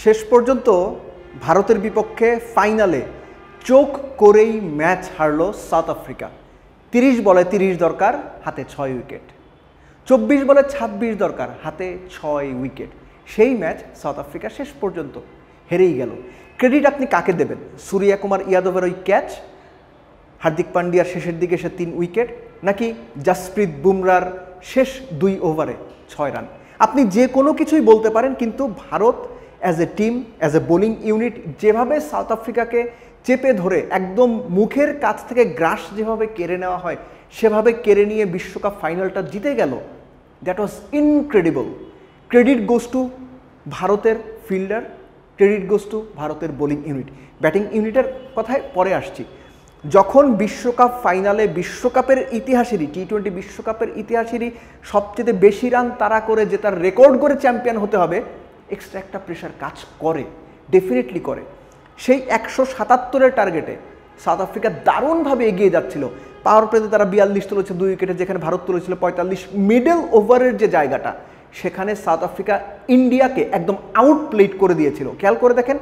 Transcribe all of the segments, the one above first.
শেষ পর্যন্ত ভারতের বিপক্ষে ফাইনালে চোখ করেই ম্যাচ হারল সাউথ আফ্রিকা। 30 বলে 30 দরকার, হাতে 6 উইকেট। 24 বলে 26 দরকার, হাতে 6 উইকেট। সেই ম্যাচ সাউথ আফ্রিকা শেষ পর্যন্ত হেরেই গেল। ক্রেডিট আপনি কাকে দেবেন? সূর্যা কুমার ইয়াদবের ওই ক্যাচ, হার্দিক পান্ডিয়ার শেষের দিকে সে 3 উইকেট, নাকি জাসপ্রীত বুমরার শেষ 2 ওভারে 6 রান? আপনি যে কোনো কিছুই বলতে পারেন, কিন্তু Bharat as a team, as a bowling unit যেভাবে সাউথ আফ্রিকাকে চেপে ধরে একদম মুখের কাছ থেকে গ্রাস যেভাবে কেড়ে নেওয়া হয় সেভাবে কেড়ে নিয়ে বিশ্বকাপ ফাইনালটা জিতে গেল, that was incredible. Credit goes to ভারতের ফিল্ডার, ক্রেডিট গোস টু ভারতের বোলিং ইউনিট। ব্যাটিং ইউনিটের কথায় পরে আসছি। যখন বিশ্বকাপ ফাইনালে বিশ্বকাপের ইতিহাসেরই, টি-20 বিশ্বকাপের ইতিহাসেরই সবচেয়ে বেশি রান তাড়া করে জেতার রেকর্ড করে চ্যাম্পিয়ন হতে হবে, এক্সট্রা একটা প্রেশার কাজ করে, ডেফিনেটলি করে। সেই 177-এর টার্গেটে সাউথ আফ্রিকা দারুণভাবে এগিয়ে যাচ্ছিল। পাওয়ার প্লেতে তারা 42 তুলেছে 2 উইকেটে, যেখানে ভারত তুলেছিল 45। মিডল ওভারের যে জায়গাটা, সেখানে সাউথ আফ্রিকা ইন্ডিয়াকে একদম আউটপ্লেড করে দিয়েছিল। খেয়াল করে দেখেন,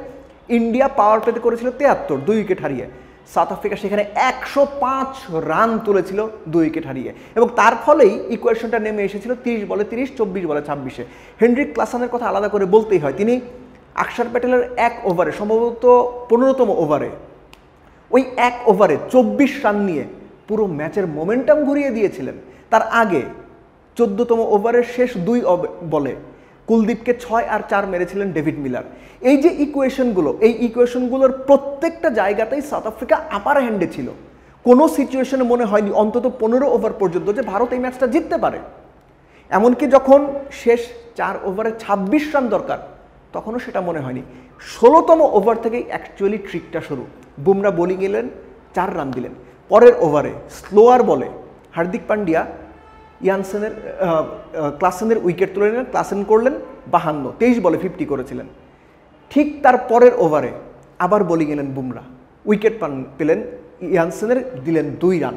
ইন্ডিয়া পাওয়ার প্লেতে করেছিল 73, 2 উইকেট হারিয়ে। সাউথ আফ্রিকা সেখানে 105 রান তুলেছিল 2 উইকেট হারিয়ে, এবং তার ফলেই ইকুয়েশনটা নেমে এসেছিল 30 বলে 30, 24 বলে 26-এ। হেনরিক ক্লাসেনের কথা আলাদা করে বলতেই হয়। তিনি আকসার প্যাটেলের 1 ওভারে, সম্ভবত 15তম ওভারে, ওই 1 ওভারে 24 রান নিয়ে পুরো ম্যাচের মোমেন্টাম ঘুরিয়ে দিয়েছিলেন। তার আগে 14তম ওভারের শেষ 2 বলে কুলদীপকে 6 আর 4 মেরেছিলেন ডেভিড মিলার। এই যে ইকুয়েশনগুলো, এই ইকুয়েশনগুলোর প্রত্যেকটা জায়গাতেই সাউথ আফ্রিকা আপার হ্যান্ডে ছিল। কোনো সিচুয়েশনে মনে হয়নি অন্তত 15 ওভার পর্যন্ত যে ভারত এই ম্যাচটা জিততে পারে। এমনকি যখন শেষ 4 ওভারে 26 রান দরকার, তখনও সেটা মনে হয়নি। 16তম ওভার থেকেই অ্যাকচুয়ালি ট্রিকটা শুরু। বুমরা বোলিং এলেন, 4 রান দিলেন। পরের ওভারে স্লোয়ার বলে হার্দিক পান্ডিয়া ক্লাসেনের উইকেট তুলে নিলেন, ক্লাসেন করলেন 52, 23 বলে 50 করেছিলেন। ঠিক তার পরের ওভারে আবার বোলিং এলেন বুমরা, উইকেট পেলেন ইয়ানসেনের, দিলেন 2 রান।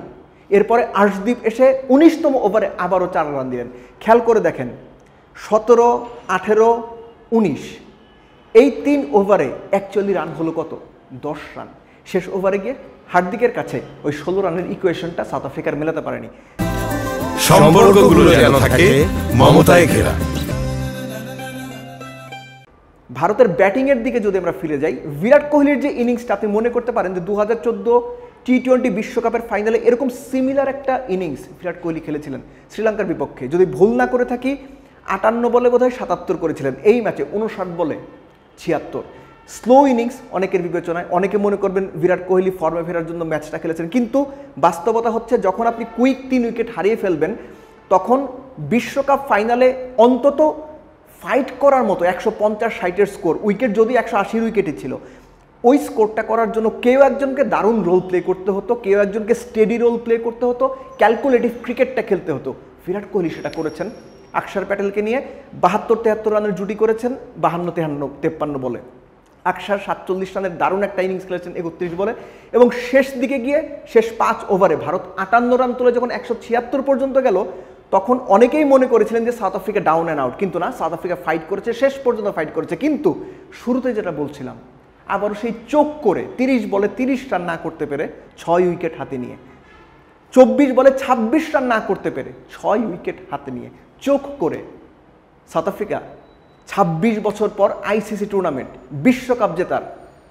এরপরে আর্শদীপ এসে 19তম ওভারে আবারও 4 রান দিলেন। খেয়াল করে দেখেন, 17, 18, 19, এই 3 ওভারে অ্যাকচুয়ালি রান হলো কত? 10 রান। শেষ ওভারে গিয়ে হার্দিকের কাছে ওই 16 রানের ইকুয়েশনটা সাউথ আফ্রিকার মেলাতে পারেনি। সম্পর্কগুলো যেন থাকে মমতায় ঘেরা। ভারতের ব্যাটিংয়ের দিকে যদি আমরা ফিরে যাই, বিরাট কোহলির যে ইনিংসটা, আপনি মনে করতে পারেন যে 2014 টি-20 বিশ্বকাপের ফাইনালে এরকম সিমিলার একটা ইনিংস বিরাট কোহলি খেলেছিলেন শ্রীলঙ্কার বিপক্ষে। যদি ভুল না করে থাকি, 58 বলে বোধহয় 77 করেছিলেন। এই ম্যাচে 59 বলে 76। স্লো ইনিংস অনেকের বিবেচনায়, অনেকে মনে করবেন বিরাট কোহলি ফর্মে ফেরার জন্য ম্যাচটা খেলেছেন, কিন্তু বাস্তবতা হচ্ছে যখন আপনি কুইক 3 উইকেট হারিয়ে ফেলবেন, তখন বিশ্বকাপ ফাইনালে অন্তত ফাইট করার মতো 150-60-এর স্কোর, উইকেট যদি 180 উইকেটই ছিল, ওই স্কোরটা করার জন্য কেউ একজনকে দারুণ রোল প্লে করতে হতো, কেউ একজনকে স্টেডি রোল প্লে করতে হতো, ক্যালকুলেটিভ ক্রিকেটটা খেলতে হতো। বিরাট কোহলি সেটা করেছেন। আকসার প্যাটেলকে নিয়ে 72-73 রানের জুটি করেছেন 52-53 বলে। আকসার 47 রানের দারুণ একটা ইনিংস খেলেছেন 31 বলে, এবং শেষ দিকে গিয়ে শেষ 5 ওভারে ভারত 58 রান তুলে যখন 176 পর্যন্ত গেল, তখন অনেকেই মনে করেছিলেন যে south Africa down and out, কিন্তু না, সাউথ আফ্রিকা ফাইট করেছে, শেষ পর্যন্ত ফাইট করেছে। কিন্তু শুরুতে যেটা বলছিলাম, আবারও সেই চোখ করে 30 বলে 30 রান না করতে পেরে 6 উইকেট হাতে নিয়ে, 24 বলে 26 রান না করতে পেরে 6 উইকেট হাতে নিয়ে, চোখ করে সাউথ আফ্রিকা 26 বছর পর আইসিসি টুর্নামেন্ট বিশ্বকাপ জেতার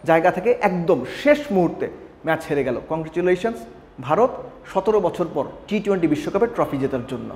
জায়গা থেকে একদম শেষ মুহূর্তে ম্যাচ হেরে গেল। কংগ্রেচুলেশনস ভারত, 17 বছর পর টি-20 বিশ্বকাপের ট্রফি জেতার জন্য।